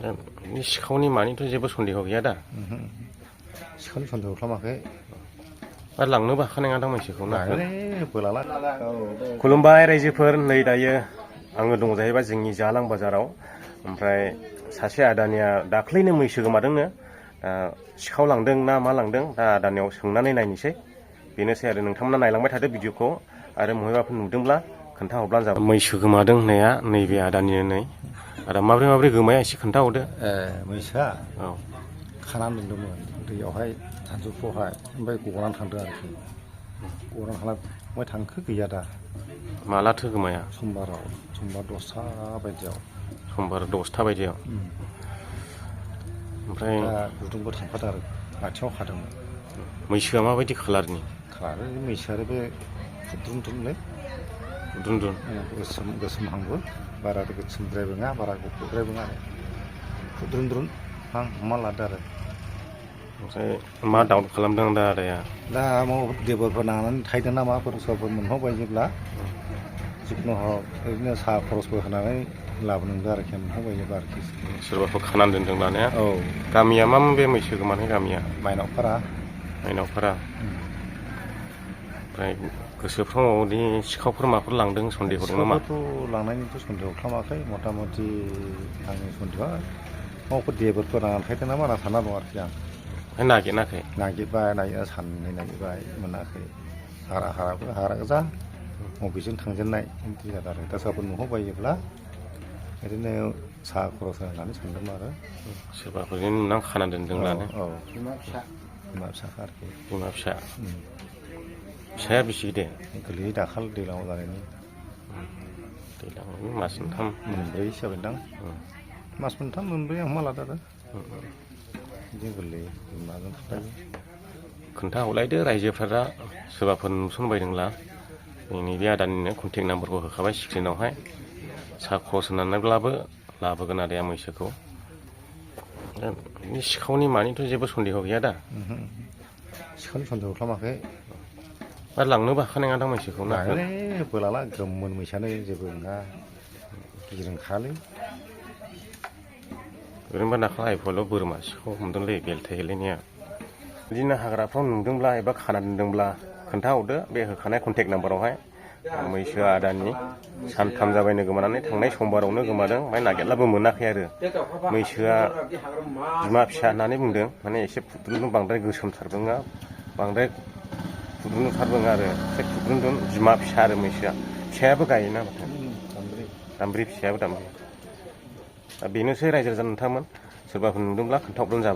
सिखावनि मानिथ' जेबो सन्देह गैया दा? सिखावनि सन्देह खालामाखै। आरो लांनोबो हाखानाय नङा दां मैसोखौ ना? बोलाला। खुलुमबाय रायजोफोर, नै दायो आङो दङ जाहैबाय जोंनि जालां बाजाराव। ओमफ्राय सासे आदानिया दाख्लैनो मैसो गोमादोंनो। सिखाव लांदों ना मा लांदों दा आदानियाव सोंनानै नायनोसै। बेनोसै आरो नोंथांमोना नायलांबाय थादो भिडिअखौ आरो बहायबाफोर नुदोंब्ला खोन्थाहरब्लानो जाबाय। मैसो गोमादों होननाया नैबे आदानिनो नै। आदा माब्रै गोमाया एसे खोन्थाहरदो। मैसोआ औ खानानै दोनदोंमोन दैयावहाय सानजौफुआवहाय, ओमफ्राय गनानै थांदों आरोखि। गनानै थांना बहाय थांखो गैया दा। मालाथो गोमाया? समबार 10था बायदियाव। समबार 10था बायदियाव। ओमफ्राय दा गुदुंबो थांफादों आरो आथिङाव खादोंमोन। मैसोआ माबायदि खालारनि? खालार मैसोआ आरो बे फुद्रुनलै दुन गोसोमहांबो, बारा गोसोमद्रायबो नङा बारा गुफुरद्रायबो नङा, फुद्रुन हां हमना लादो आरो। ओमफ्राय मा दाउट खालामदों दा आदाया? दा देबरफोर नांनानै थाहैदों नामा, सोरबाफोर मोनहावबाय जेब्ला जिखुनु हक ओरैनो साहा खरसबो होनानै लाबोनांगौ आरोखि, मोनहावबाय जेब्ला आरोखि। सोरबाफोर खानानै दोनदों लानाया? औ। गामिया मा बे मैसो गोमानाय गामिया? माइनावपारा। ओमफ्राय गोसोफ्रावदि सिखावफोर माफोर लांदों सन्देह दं नामा? सिखावफोरथ' लांनायनिथ' सन्देह खालामाखै। मथा मथि आंनि सन्देहआ माबाफोर देबरफोर नांनानै थाहैदों नामा होनना सानना दं आरोखि आं। ओमफ्राय नागिरनाखै? नागिरना साननै नागिरबाय, मोनाखै। हाग्रा गोजा बबेजों थांजेननाय बिदि जादों आरो। दा सोरबाफोर नुहरबायोब्ला ओरैनो साहा खरस होनानै सानदोंमोन आरो। सोरबाफोर नुनानै खाना दोनदों लानो? औ। बिमा फिसाखा आरोखि। बिमा फिसा? फिसाया बेसे गिदिर? गोरलै दाखालि दैज्लाङाव जानायनि। दैज्लाङाव मास मोनथाम मोनब्रैसो जाबायदां। मास मोनथाम मोनब्रै हमना लादो आरो। बिदिनो गोरलै बिमाजों थाफायो। खोन्थाहरलायदो रायजोफोरा सोरबाफोर नुसनबायदोंब्ला। जोंनि बे आदानिनो कन्टेक्ट नाम्बारखौ होखाबाय स्क्रिनावहाय। साहा खरस होनानैब्लाबो लाबोगोन आदाया मैसोखौ। सिखावनि मानिथ' जेबो सन्देह गैया दा? सिखावनि सन्देह खालामाखै। आरो लांनोबो हाखानाय नङा दां मैसोखौ ना? बोलाला, गोमोन मैसोआनो जेबो नङा, गिख्रंखालै। ओरैनोबा दाखालि आइफवाल' बोरमा सिखाव हमदोंलै बेलथाय गेलेनाया। बिदिनो हाग्राफ्राव नुदोंब्ला एबा खाना दोनदोंब्ला खोन्थाहरदो बे होखानाय कन्टेक्ट नाम्बारावहाय। मैसोआ आदानि सानथाम जाबायनो गोमानानै, थांनाय समबारावनो गोमादों। ओमफ्राय नागिरब्लाबो मोनाखै आरो। मैसोआ बिमा फिसा होननानै बुंदों, माने एसे फुद्रुन बांद्राय गोसोमथारबो नङा बांद्राय फुद्रुनथारबो नङा आरो, एसे फुद्रुन बिमा फिसा आरो मैसोआ। फिसायाबो गायोना माथो? दामब्रि, फिसायाबो दामब्रि। दा बेनोसै रायजो राजा नोंथांमोन, सोरबाफोर नुदोंब्ला खोन्थाहरब्लानो जाबाय।